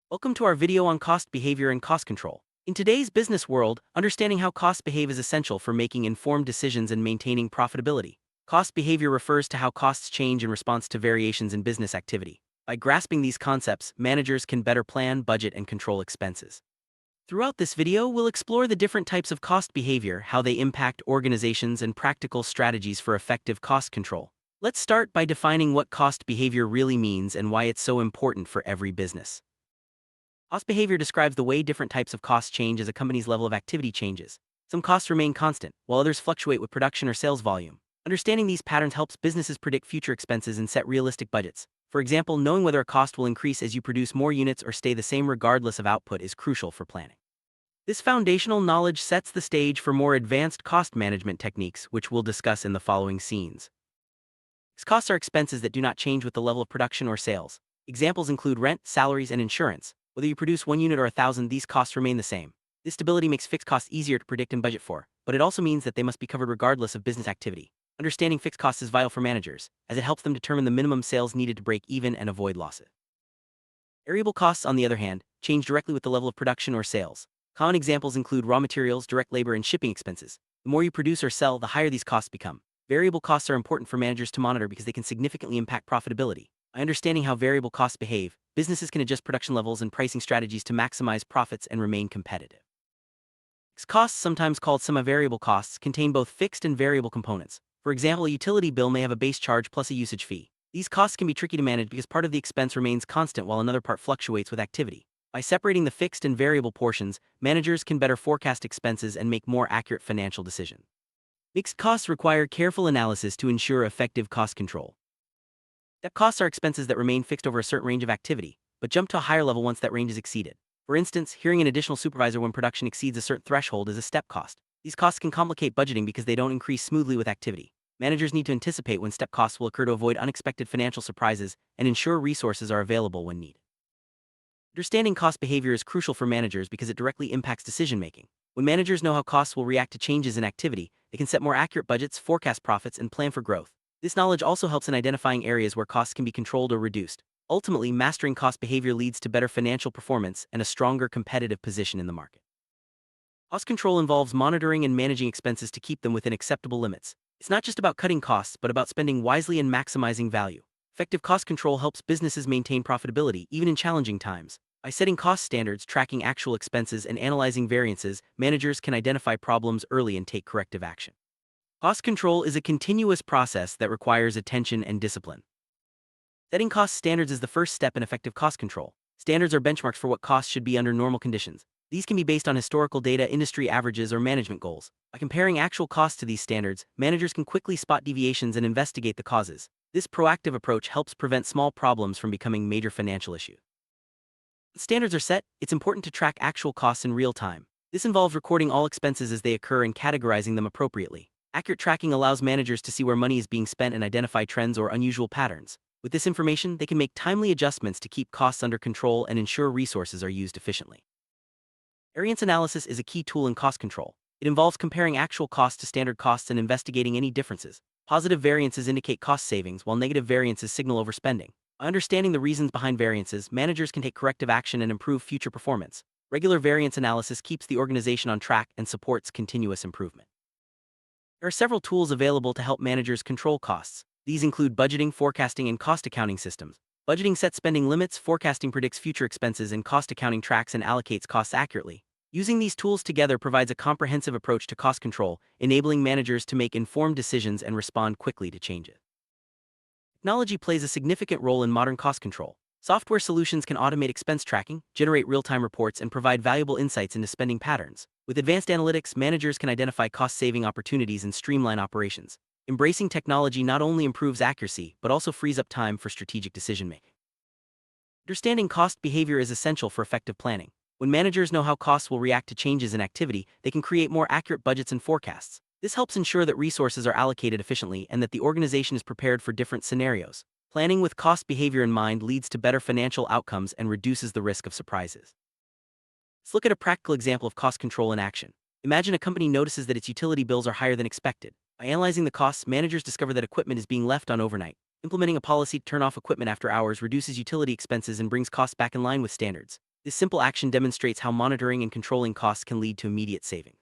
Welcome to our video on cost behavior and cost control. In today's business world, understanding how costs behave is essential for making informed decisions and maintaining profitability. Cost behavior refers to how costs change in response to variations in business activity. By grasping these concepts, managers can better plan, budget, and control expenses. Throughout this video, we'll explore the different types of cost behavior, how they impact organizations, and practical strategies for effective cost control. Let's start by defining what cost behavior really means and why it's so important for every business. Cost behavior describes the way different types of costs change as a company's level of activity changes. Some costs remain constant, while others fluctuate with production or sales volume. Understanding these patterns helps businesses predict future expenses and set realistic budgets. For example, knowing whether a cost will increase as you produce more units or stay the same regardless of output is crucial for planning. This foundational knowledge sets the stage for more advanced cost management techniques, which we'll discuss in the following scenes. These costs are expenses that do not change with the level of production or sales. Examples include rent, salaries, and insurance. Whether you produce 1 unit or 1,000, these costs remain the same. This stability makes fixed costs easier to predict and budget for, but it also means that they must be covered regardless of business activity. Understanding fixed costs is vital for managers, as it helps them determine the minimum sales needed to break even and avoid losses. Variable costs, on the other hand, change directly with the level of production or sales. Common examples include raw materials, direct labor, and shipping expenses. The more you produce or sell, the higher these costs become. Variable costs are important for managers to monitor because they can significantly impact profitability. By understanding how variable costs behave, businesses can adjust production levels and pricing strategies to maximize profits and remain competitive. Fixed costs, sometimes called semi-variable costs, contain both fixed and variable components. For example, a utility bill may have a base charge plus a usage fee. These costs can be tricky to manage because part of the expense remains constant while another part fluctuates with activity. By separating the fixed and variable portions, managers can better forecast expenses and make more accurate financial decisions. Fixed costs require careful analysis to ensure effective cost control. Step costs are expenses that remain fixed over a certain range of activity, but jump to a higher level once that range is exceeded. For instance, hiring an additional supervisor when production exceeds a certain threshold is a step cost. These costs can complicate budgeting because they don't increase smoothly with activity. Managers need to anticipate when step costs will occur to avoid unexpected financial surprises and ensure resources are available when needed. Understanding cost behavior is crucial for managers because it directly impacts decision-making. When managers know how costs will react to changes in activity, they can set more accurate budgets, forecast profits, and plan for growth. This knowledge also helps in identifying areas where costs can be controlled or reduced. Ultimately, mastering cost behavior leads to better financial performance and a stronger competitive position in the market. Cost control involves monitoring and managing expenses to keep them within acceptable limits. It's not just about cutting costs, but about spending wisely and maximizing value. Effective cost control helps businesses maintain profitability even in challenging times. By setting cost standards, tracking actual expenses, and analyzing variances, managers can identify problems early and take corrective action. Cost control is a continuous process that requires attention and discipline. Setting cost standards is the first step in effective cost control. Standards are benchmarks for what costs should be under normal conditions. These can be based on historical data, industry averages, or management goals. By comparing actual costs to these standards, managers can quickly spot deviations and investigate the causes. This proactive approach helps prevent small problems from becoming major financial issues. Once standards are set, it's important to track actual costs in real time. This involves recording all expenses as they occur and categorizing them appropriately. Accurate tracking allows managers to see where money is being spent and identify trends or unusual patterns. With this information, they can make timely adjustments to keep costs under control and ensure resources are used efficiently. Variance analysis is a key tool in cost control. It involves comparing actual costs to standard costs and investigating any differences. Positive variances indicate cost savings, while negative variances signal overspending. By understanding the reasons behind variances, managers can take corrective action and improve future performance. Regular variance analysis keeps the organization on track and supports continuous improvement. There are several tools available to help managers control costs. These include budgeting, forecasting, and cost accounting systems. Budgeting sets spending limits, forecasting predicts future expenses, and cost accounting tracks and allocates costs accurately. Using these tools together provides a comprehensive approach to cost control, enabling managers to make informed decisions and respond quickly to changes. Technology plays a significant role in modern cost control. Software solutions can automate expense tracking, generate real-time reports, and provide valuable insights into spending patterns. With advanced analytics, managers can identify cost-saving opportunities and streamline operations. Embracing technology not only improves accuracy, but also frees up time for strategic decision-making. Understanding cost behavior is essential for effective planning. When managers know how costs will react to changes in activity, they can create more accurate budgets and forecasts. This helps ensure that resources are allocated efficiently and that the organization is prepared for different scenarios. Planning with cost behavior in mind leads to better financial outcomes and reduces the risk of surprises. Let's look at a practical example of cost control in action. Imagine a company notices that its utility bills are higher than expected. By analyzing the costs, managers discover that equipment is being left on overnight. Implementing a policy to turn off equipment after hours reduces utility expenses and brings costs back in line with standards. This simple action demonstrates how monitoring and controlling costs can lead to immediate saving.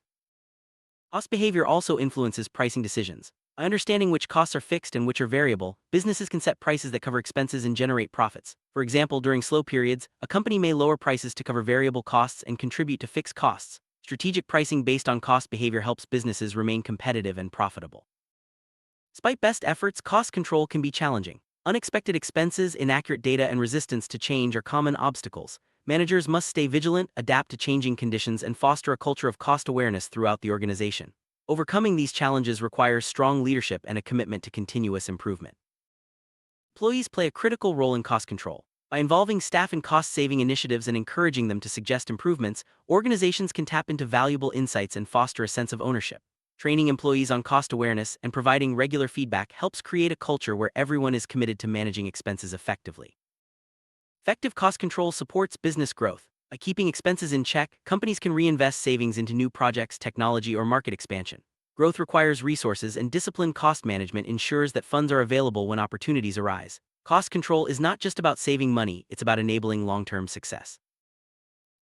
Cost behavior also influences pricing decisions. By understanding which costs are fixed and which are variable, businesses can set prices that cover expenses and generate profits. For example, during slow periods, a company may lower prices to cover variable costs and contribute to fixed costs. Strategic pricing based on cost behavior helps businesses remain competitive and profitable. Despite best efforts, cost control can be challenging. Unexpected expenses, inaccurate data, and resistance to change are common obstacles. Managers must stay vigilant, adapt to changing conditions, and foster a culture of cost awareness throughout the organization. Overcoming these challenges requires strong leadership and a commitment to continuous improvement. Employees play a critical role in cost control. By involving staff in cost-saving initiatives and encouraging them to suggest improvements, organizations can tap into valuable insights and foster a sense of ownership. Training employees on cost awareness and providing regular feedback helps create a culture where everyone is committed to managing expenses effectively. Effective cost control supports business growth. By keeping expenses in check, companies can reinvest savings into new projects, technology, or market expansion. Growth requires resources, and disciplined cost management ensures that funds are available when opportunities arise. Cost control is not just about saving money, it's about enabling long-term success.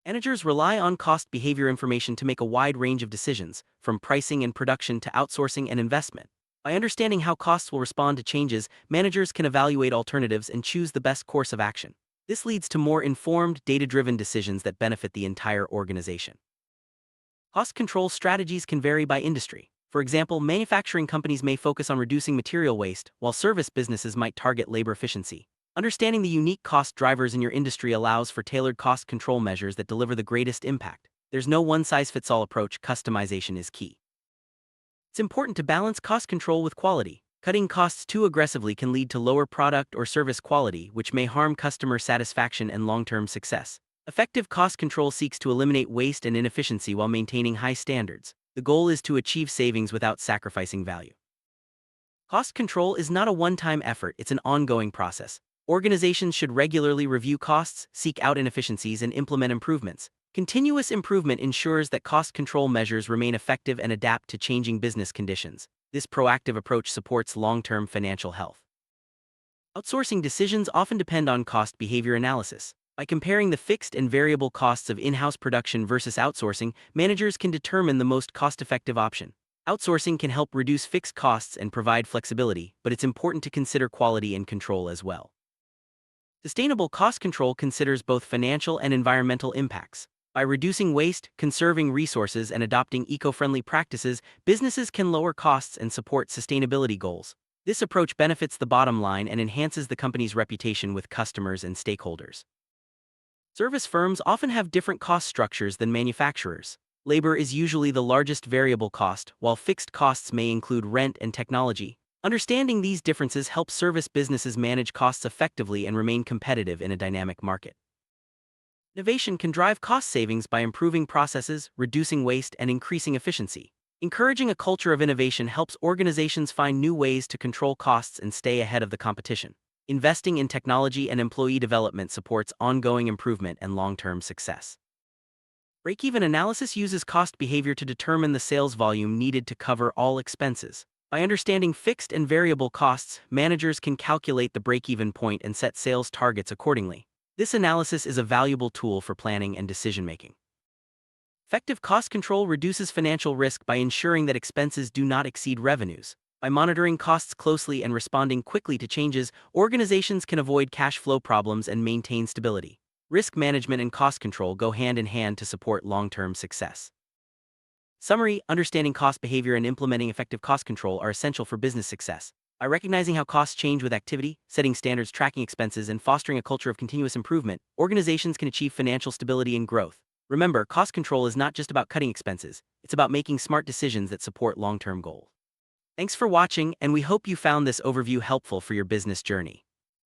Managers rely on cost behavior information to make a wide range of decisions, from pricing and production to outsourcing and investment. By understanding how costs will respond to changes, managers can evaluate alternatives and choose the best course of action. This leads to more informed, data-driven decisions that benefit the entire organization. Cost control strategies can vary by industry. For example, manufacturing companies may focus on reducing material waste, while service businesses might target labor efficiency. Understanding the unique cost drivers in your industry allows for tailored cost control measures that deliver the greatest impact. There's no one-size-fits-all approach. Customization is key. It's important to balance cost control with quality. Cutting costs too aggressively can lead to lower product or service quality, which may harm customer satisfaction and long-term success. Effective cost control seeks to eliminate waste and inefficiency while maintaining high standards. The goal is to achieve savings without sacrificing value. Cost control is not a one-time effort, it's an ongoing process. Organizations should regularly review costs, seek out inefficiencies, and implement improvements. Continuous improvement ensures that cost control measures remain effective and adapt to changing business conditions. This proactive approach supports long-term financial health. Outsourcing decisions often depend on cost behavior analysis. By comparing the fixed and variable costs of in-house production versus outsourcing, managers can determine the most cost-effective option. Outsourcing can help reduce fixed costs and provide flexibility, but it's important to consider quality and control as well. Sustainable cost control considers both financial and environmental impacts. By reducing waste, conserving resources, and adopting eco-friendly practices, businesses can lower costs and support sustainability goals. This approach benefits the bottom line and enhances the company's reputation with customers and stakeholders. Service firms often have different cost structures than manufacturers. Labor is usually the largest variable cost, while fixed costs may include rent and technology. Understanding these differences helps service businesses manage costs effectively and remain competitive in a dynamic market. Innovation can drive cost savings by improving processes, reducing waste, and increasing efficiency. Encouraging a culture of innovation helps organizations find new ways to control costs and stay ahead of the competition. Investing in technology and employee development supports ongoing improvement and long-term success. Break-even analysis uses cost behavior to determine the sales volume needed to cover all expenses. By understanding fixed and variable costs, managers can calculate the break-even point and set sales targets accordingly. This analysis is a valuable tool for planning and decision-making. Effective cost control reduces financial risk by ensuring that expenses do not exceed revenues. By monitoring costs closely and responding quickly to changes, organizations can avoid cash flow problems and maintain stability. Risk management and cost control go hand in hand to support long-term success. Summary: understanding cost behavior and implementing effective cost control are essential for business success. By recognizing how costs change with activity, setting standards, tracking expenses, and fostering a culture of continuous improvement, organizations can achieve financial stability and growth. Remember, cost control is not just about cutting expenses, it's about making smart decisions that support long-term goals. Thanks for watching, and we hope you found this overview helpful for your business journey.